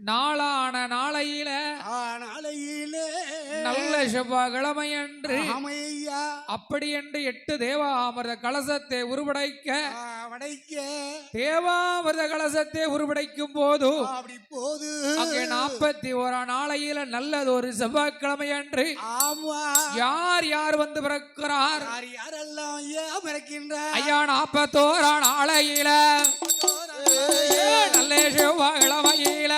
நாளான நாளையில நல்ல செவ்வாய்க்கிழமை என்று அப்படி என்று 8 தேவாமிர்த கலசத்தை உருவடைக்க தேவாமிர்த கலசத்தை உருவடைக்கும் போது அங்கே 41 நாளையில நல்லது ஒரு செவ்வாய்க்கிழமை என்று யார் யார் வந்து பிறக்கிறார் ஐயா 41 நாளையில நல்ல செவ்வாய்க்கிழமையில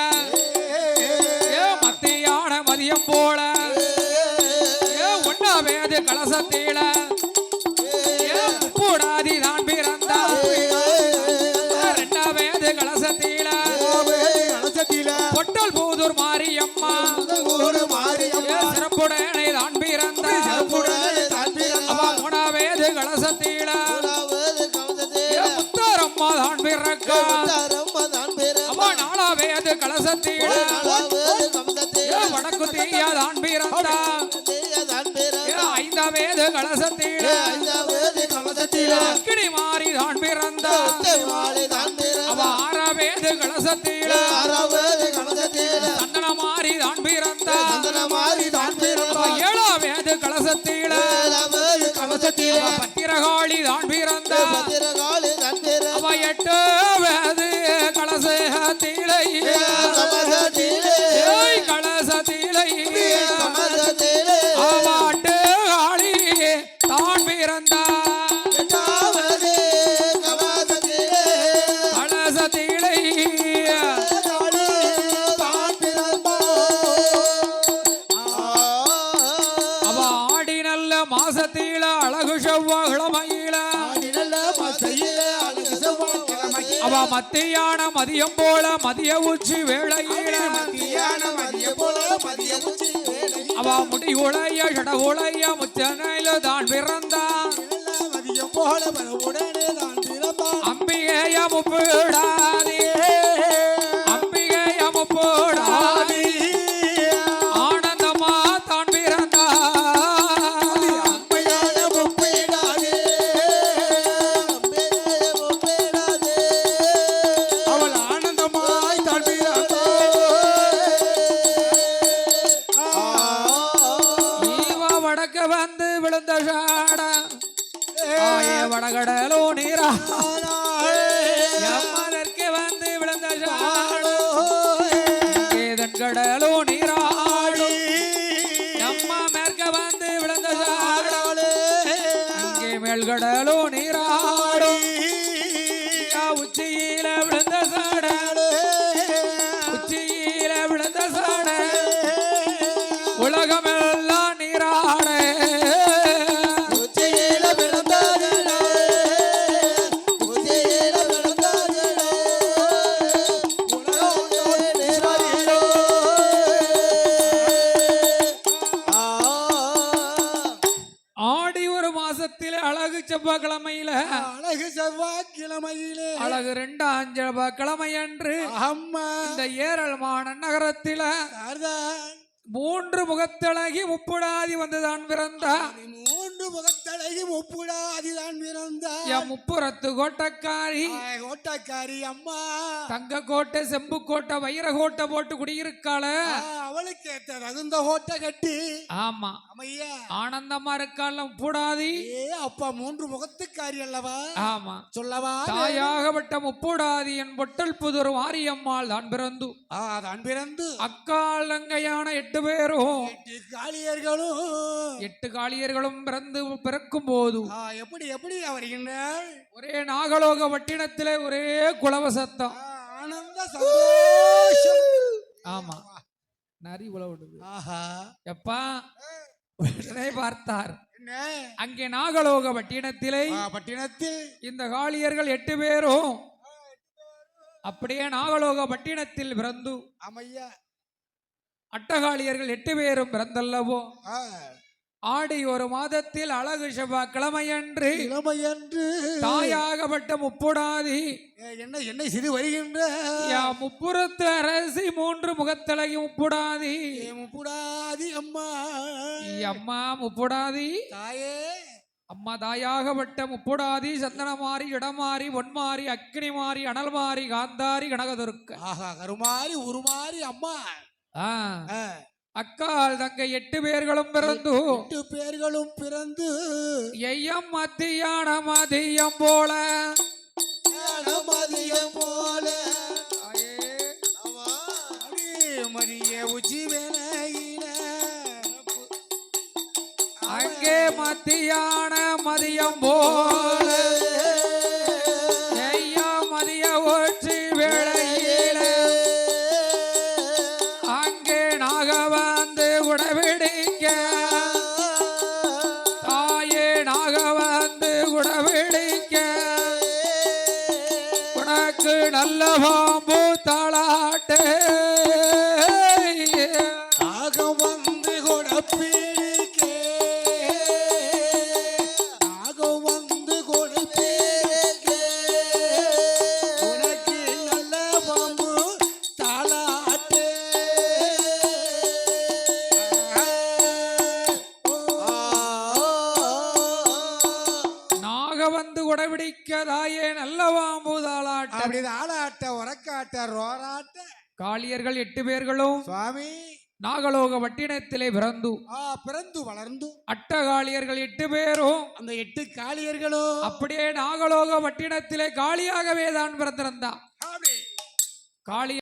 மத்தியான மதியம் போல ஒன்னாவது கலசத்தில கூடாதி தான் பிறந்தார் 2வது கலசத்தில பொட்டல் பூதூர் மாரியம்மா சிறப்புடனே தான் பிறந்தார் 3வது கலசத்தில முத்தாரம்மா தான் பிறக்கார் 4வது கலசத்தில வடக்கு தீயாதான் பிறந்தார் 5வது கலசத்தில அக்கினி மாறிதான் பிறந்தார் 6வது கலசத்தில சந்தன மாறிதான் பிறந்தார் 7வது கலசத்தில பத்திரகாளி தான் பிறந்தார் 8வது கலசத்திலே கலசத்திலே ஆவாட்டு காளி தான் பிறந்தார் கலசத்திலே அவ ஆடி நல்ல மாசத்தில அழகு செவ்வாய்க்கிழமையில அவ மத்தியான மதியம் போல மதிய உச்சி வேளையில அவ முடி உளைய சட உளைய முச்சனையில தான் பிறந்தான் அம்பிகைய முப்படாதே அம்பிகைய முப்படாதே ஆனந்தமா தான் பிறந்தான் வந்து விழுந்த சாட வடகடலோ நீரா எம்மதற்கு வந்து விழுந்த சாடோ கடலோ நீராடோ எம்மா மேற்க வந்து விழுந்த சாடோ அங்கே மேல்கடலோ நீராடோ உச்சியில விழுந்த சாட உச்சியில விழுந்த சாட உலகமெல்லாம் நீராட செவ்வாய்க்கிழமையில அழகு செவ்வாய்க்கிழமையிலே அழகு 2ஆம் செவ்வாய்க்கிழமை அன்று அம்மா இந்த ஏரல்மான நகரத்தில 3 முகத்தழகி முப்புடாதி வந்துதான் பிறந்தார் 3 முகத்தழகி முப்புடாதி தான் பிறந்தார் முப்புறத்து கோட்டக்காரி அம்மா தங்க கோட்டை செம்பு கோட்டை வைர கோட்டை போட்டு குடியிருக்காள அவளுக்கு ஏத்த தகுந்த கோட்டை கட்டி ஆமா அம்மையா ஆனந்தமா இருக்கால முப்புடாதி அப்பா 3 முகத்துக்காரி அல்லவா ஆமா சொல்லவா தாயாகப்பட்ட முப்புடாதி என் பொட்டல் புதூர் மாரியம்மாள் தான் பிறந்து அக்காலங்கையான 8 பேரும் 8 காளியர்களும் பிறக்கும் போது எப்படி வருகின்றார் ஒரே நாகலோக வட்டினத்திலே ஒரே குலவசத்தம் ஆனந்த சந்தோஷம் ஆமா நரி உலவுடுது எப்பா உடனே பார்த்தார் அங்கே நாகலோக பட்டினத்தில் இந்த காளியர்கள் 8 பேரும் அப்படியே நாகலோக பட்டினத்தில் பிறந்து அம்மையா அட்டகாளியர்கள் 8 பேரும் பிறந்தல்லவோ ஆடி 1 மாதத்தில் அழகு செவ்வாய்க்கிழமையன்று தாயாகப்பட்ட முப்புடாதி என்ன சிறு வருகின்ற முப்புறத்து அரசி 3 முகத்தழகி முப்புடாதி அம்மா முப்புடாதி தாயே அம்மா தாயாகப்பட்ட முப்புடாதி சந்தனமாரி இடமாரி பொன்மாரி அக்கினி மாறி அனல் மாறி காந்தாரி கனகதுர்க்க ஆஹா கருமாறி உருமாறி அம்மா ஆ, ஆ, அக்கால் தங்க 8 பேர்களும் பிறந்து 8 பேர்களும் பிறந்து எய்யம் மத்தியான மதியம் போல மதியம் போல தாயே, மரிய உச்சி வேலையில அங்கே மத்தியான மதியம் போல ஐயா மதிய ஒற்றி வேளையில அங்கே நாக வந்து உடவிடிக்க தாயே நாக வந்து உடவிடிக்க உனக்கு நல்ல பாம்பு தாளாட்டு ஆக வந்து கொடுப்பீருக்கே ஆக வந்து கொடுப்பீருக்கே உனக்கு நல்ல பாம்பு தாளாட்டு நாக வந்து உடவிடிக்க தாயே நல்ல பாம்பு தாளாட்டு அப்படி ஆளாட்ட உறக்காட்ட ரோராட்ட காளியர்கள் 8 பேர்களும் சுவாமி நாகலோக வட்டினத்திலே பிறந்து பிறந்து வளர்ந்து அட்டகாளியர்கள் 8 பேரும் அந்த 8 காளியர்களும் அப்படியே நாகலோக வட்டினத்திலே காளியாகவே தான் பிறந்திருந்தா அப்படி காளி